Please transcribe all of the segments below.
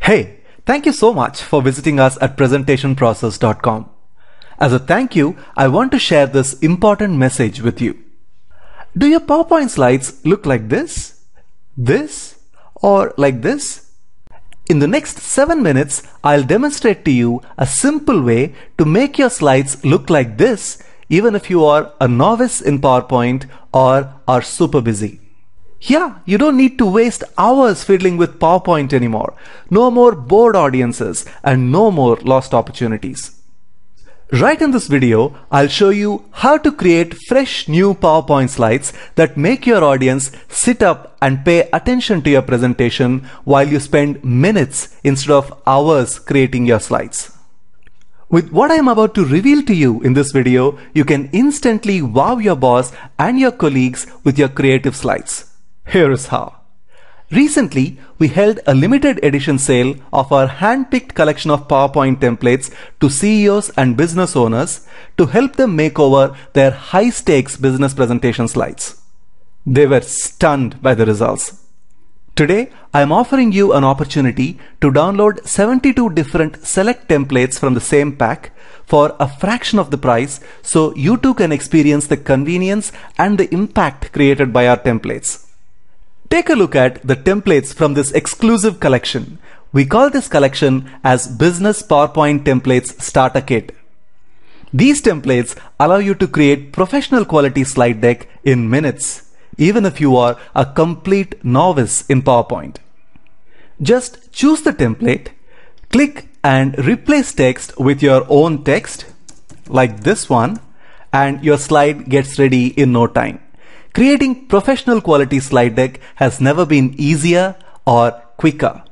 Hey, thank you so much for visiting us at presentationprocess.com. As a thank you, I want to share this important message with you. Do your PowerPoint slides look like this, or like this? In the next 7 minutes, I'll demonstrate to you a simple way to make your slides look like this, even if you are a novice in PowerPoint or are super busy. Yeah, you don't need to waste hours fiddling with PowerPoint anymore. No more bored audiences and no more lost opportunities. Right in this video, I'll show you how to create fresh new PowerPoint slides that make your audience sit up and pay attention to your presentation while you spend minutes instead of hours creating your slides. With what I'm about to reveal to you in this video, you can instantly wow your boss and your colleagues with your creative slides. Here is how. Recently, we held a limited edition sale of our hand-picked collection of PowerPoint templates to CEOs and business owners to help them make over their high-stakes business presentation slides. They were stunned by the results. Today, I am offering you an opportunity to download 72 different select templates from the same pack for a fraction of the price, so you too can experience the convenience and the impact created by our templates. Take a look at the templates from this exclusive collection. We call this collection as Business PowerPoint Templates Starter Kit. These templates allow you to create professional quality slide deck in minutes, even if you are a complete novice in PowerPoint. Just choose the template, click and replace text with your own text, like this one, and your slide gets ready in no time. Creating professional quality slide deck has never been easier or quicker.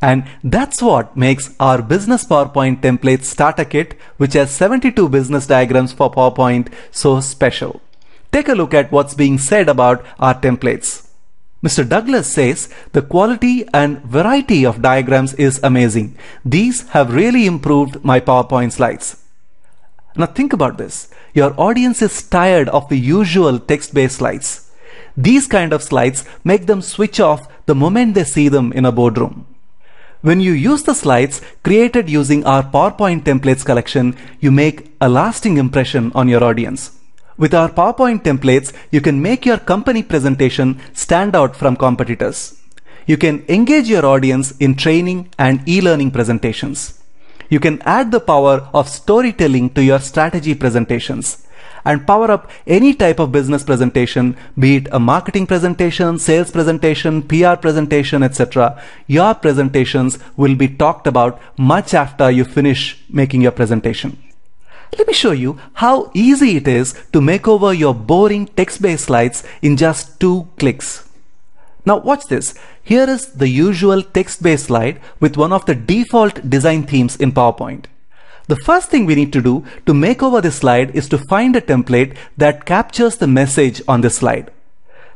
And that's what makes our Business PowerPoint Template Starter Kit, which has 72 business diagrams for PowerPoint, so special. Take a look at what's being said about our templates. Mr. Douglas says the quality and variety of diagrams is amazing. These have really improved my PowerPoint slides. Now think about this. Your audience is tired of the usual text-based slides. These kind of slides make them switch off the moment they see them in a boardroom. When you use the slides created using our PowerPoint templates collection, you make a lasting impression on your audience. With our PowerPoint templates, you can make your company presentation stand out from competitors. You can engage your audience in training and e-learning presentations. You can add the power of storytelling to your strategy presentations and power up any type of business presentation, be it a marketing presentation, sales presentation, PR presentation, etc. Your presentations will be talked about much after you finish making your presentation. Let me show you how easy it is to make over your boring text-based slides in just 2 clicks. Now watch this. Here is the usual text-based slide with one of the default design themes in PowerPoint. The first thing we need to do to make over this slide is to find a template that captures the message on this slide.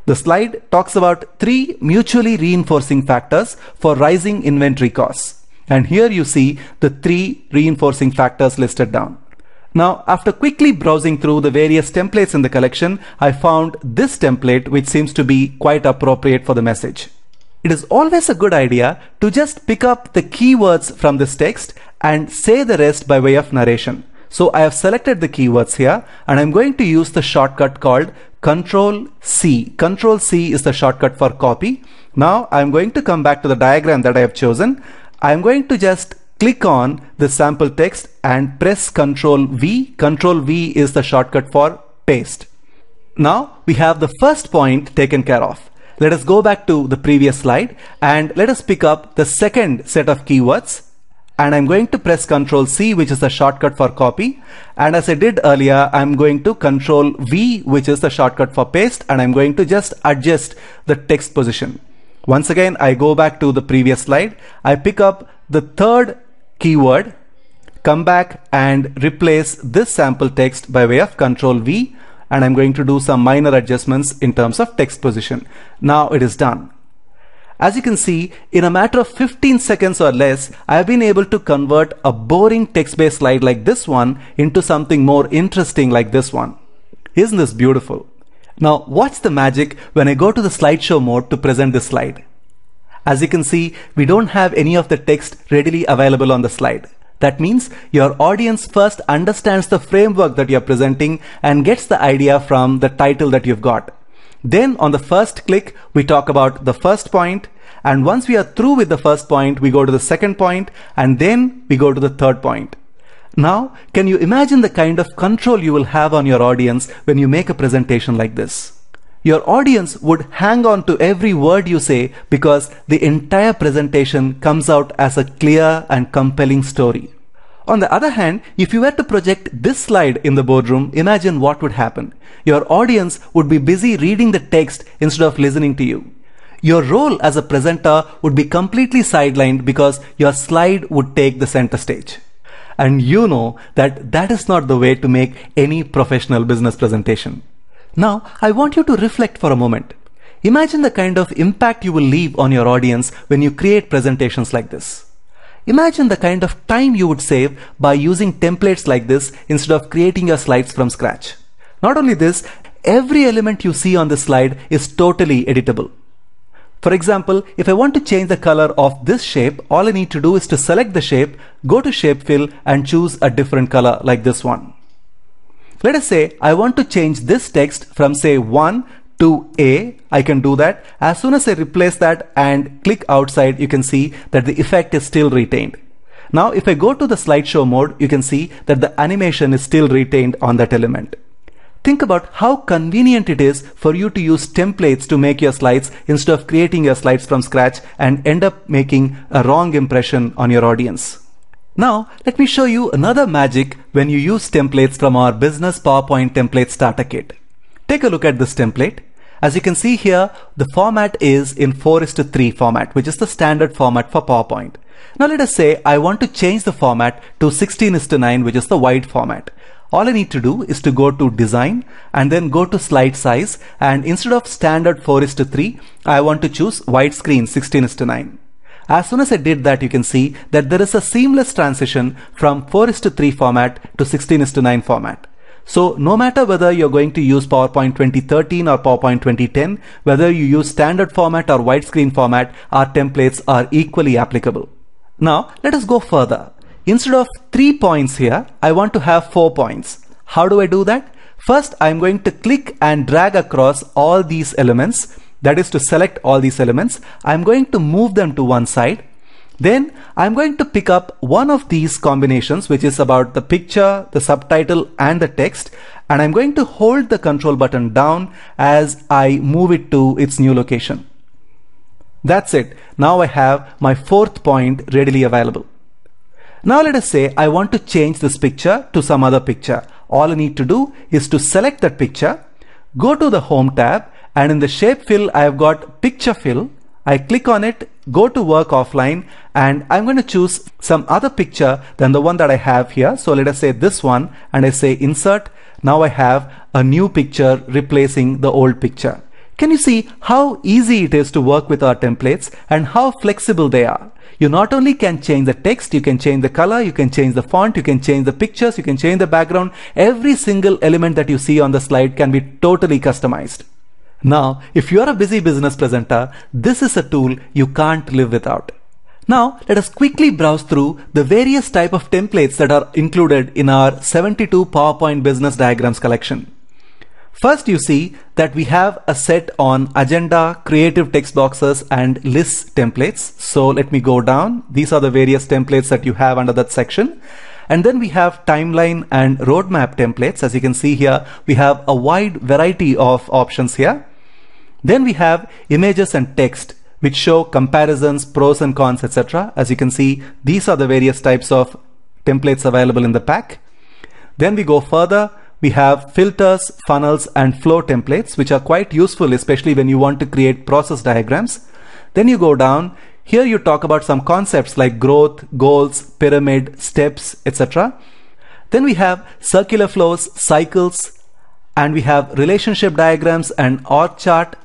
The slide talks about 3 mutually reinforcing factors for rising inventory costs. And here you see the 3 reinforcing factors listed down. Now, after quickly browsing through the various templates in the collection, I found this template which seems to be quite appropriate for the message. It is always a good idea to just pick up the keywords from this text and say the rest by way of narration. So I have selected the keywords here and I'm going to use the shortcut called Control C. Control C is the shortcut for copy. Now I'm going to come back to the diagram that I have chosen. I'm going to just click on the sample text and press Ctrl V. Ctrl V is the shortcut for paste. Now we have the first point taken care of. Let us go back to the previous slide and let us pick up the second set of keywords. And I'm going to press Ctrl C, which is the shortcut for copy. And as I did earlier, I'm going to Ctrl V, which is the shortcut for paste. And I'm going to just adjust the text position. Once again, I go back to the previous slide. I pick up the third keyword, come back and replace this sample text by way of Ctrl V, and I'm going to do some minor adjustments in terms of text position. Now it is done. As you can see, in a matter of 15 seconds or less, I have been able to convert a boring text-based slide like this one into something more interesting like this one. Isn't this beautiful? Now watch the magic when I go to the slideshow mode to present this slide. As you can see, we don't have any of the text readily available on the slide. That means your audience first understands the framework that you're presenting and gets the idea from the title that you've got. Then on the first click, we talk about the first point. And once we are through with the first point, we go to the second point, and then we go to the third point. Now, can you imagine the kind of control you will have on your audience when you make a presentation like this? Your audience would hang on to every word you say because the entire presentation comes out as a clear and compelling story. On the other hand, if you were to project this slide in the boardroom, imagine what would happen. Your audience would be busy reading the text instead of listening to you. Your role as a presenter would be completely sidelined because your slide would take the center stage. And you know that that is not the way to make any professional business presentation. Now, I want you to reflect for a moment. Imagine the kind of impact you will leave on your audience when you create presentations like this. Imagine the kind of time you would save by using templates like this instead of creating your slides from scratch. Not only this, every element you see on the slide is totally editable. For example, if I want to change the color of this shape, all I need to do is to select the shape, go to Shape Fill and choose a different color like this one. Let us say I want to change this text from say 1 to A. I can do that. As soon as I replace that and click outside, you can see that the effect is still retained. Now if I go to the slideshow mode, you can see that the animation is still retained on that element. Think about how convenient it is for you to use templates to make your slides instead of creating your slides from scratch and end up making a wrong impression on your audience. Now, let me show you another magic when you use templates from our Business PowerPoint Template Starter Kit. Take a look at this template. As you can see here, the format is in 4:3 format, which is the standard format for PowerPoint. Now let us say I want to change the format to 16:9, which is the wide format. All I need to do is to go to Design and then go to Slide Size, and instead of standard 4:3, I want to choose widescreen 16:9. As soon as I did that, you can see that there is a seamless transition from 4:3 format to 16:9 format. So no matter whether you're going to use PowerPoint 2013 or PowerPoint 2010, whether you use standard format or widescreen format, our templates are equally applicable. Now let us go further. Instead of 3 points here, I want to have 4 points. How do I do that? First, I'm going to click and drag across all these elements. That is to select all these elements. I'm going to move them to one side. Then I'm going to pick up one of these combinations, which is about the picture, the subtitle and the text. And I'm going to hold the control button down as I move it to its new location. That's it. Now I have my 4th point readily available. Now let us say I want to change this picture to some other picture. All I need to do is to select that picture, go to the Home tab, and in the Shape Fill I have got Picture Fill. I click on it, go to Work Offline, and I'm going to choose some other picture than the one that I have here. So let us say this one, and I say Insert. Now I have a new picture replacing the old picture. Can you see how easy it is to work with our templates and how flexible they are? You not only can change the text, you can change the color, you can change the font, you can change the pictures, you can change the background. Every single element that you see on the slide can be totally customized. Now, if you are a busy business presenter, this is a tool you can't live without. Now, let us quickly browse through the various type of templates that are included in our 72 PowerPoint Business Diagrams collection. First, you see that we have a set on agenda, creative text boxes, and lists templates. So let me go down. These are the various templates that you have under that section. And then we have timeline and roadmap templates. As you can see here, we have a wide variety of options here. Then we have images and text, which show comparisons, pros and cons, etc. As you can see, these are the various types of templates available in the pack. Then we go further. We have filters, funnels, and flow templates, which are quite useful, especially when you want to create process diagrams. Then you go down. Here you talk about some concepts like growth, goals, pyramid, steps, etc. Then we have circular flows, cycles, and we have relationship diagrams and org chart.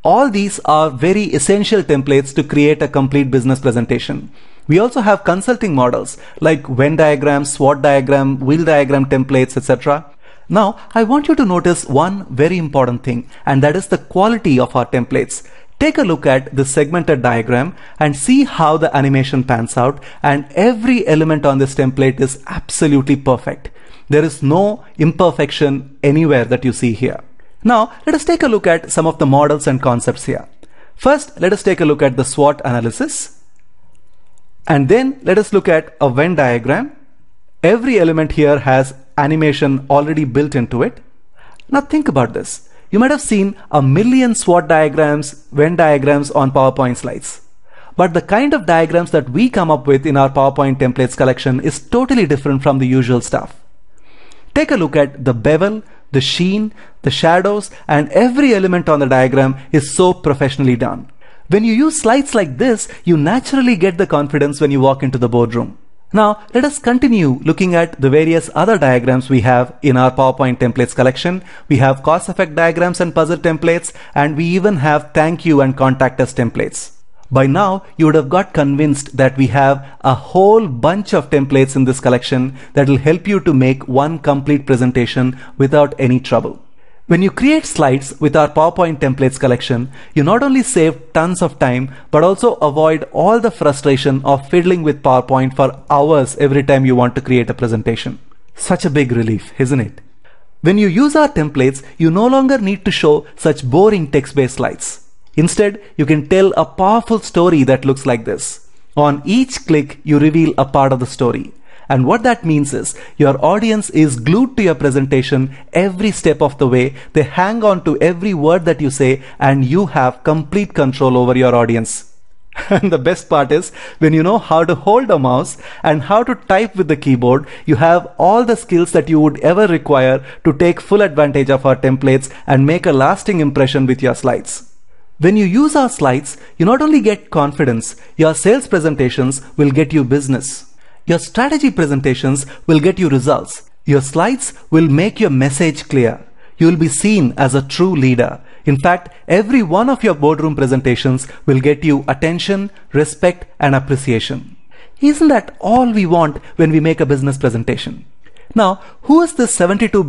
All these are very essential templates to create a complete business presentation. We also have consulting models like Venn diagram, SWOT diagram, wheel diagram templates, etc. Now, I want you to notice one very important thing, and that is the quality of our templates. Take a look at this segmented diagram and see how the animation pans out, and every element on this template is absolutely perfect. There is no imperfection anywhere that you see here. Now, let us take a look at some of the models and concepts here. First, let us take a look at the SWOT analysis. And then let us look at a Venn diagram. Every element here has animation already built into it. Now think about this. You might have seen a million SWOT diagrams, Venn diagrams on PowerPoint slides. But the kind of diagrams that we come up with in our PowerPoint templates collection is totally different from the usual stuff. Take a look at the bevel, the sheen, the shadows, and every element on the diagram is so professionally done. When you use slides like this, you naturally get the confidence when you walk into the boardroom. Now, let us continue looking at the various other diagrams we have in our PowerPoint templates collection. We have cause effect diagrams and puzzle templates, and we even have thank you and contact us templates. By now, you would have got convinced that we have a whole bunch of templates in this collection that will help you to make one complete presentation without any trouble. When you create slides with our PowerPoint templates collection, you not only save tons of time, but also avoid all the frustration of fiddling with PowerPoint for hours every time you want to create a presentation. Such a big relief, isn't it? When you use our templates, you no longer need to show such boring text-based slides. Instead, you can tell a powerful story that looks like this. On each click, you reveal a part of the story. And what that means is your audience is glued to your presentation every step of the way. They hang on to every word that you say, and you have complete control over your audience. And the best part is, when you know how to hold a mouse and how to type with the keyboard, you have all the skills that you would ever require to take full advantage of our templates and make a lasting impression with your slides. When you use our slides, you not only get confidence, your sales presentations will get you business. Your strategy presentations will get you results. Your slides will make your message clear. You will be seen as a true leader. In fact, every one of your boardroom presentations will get you attention, respect, and appreciation. Isn't that all we want when we make a business presentation? Now, who is this 72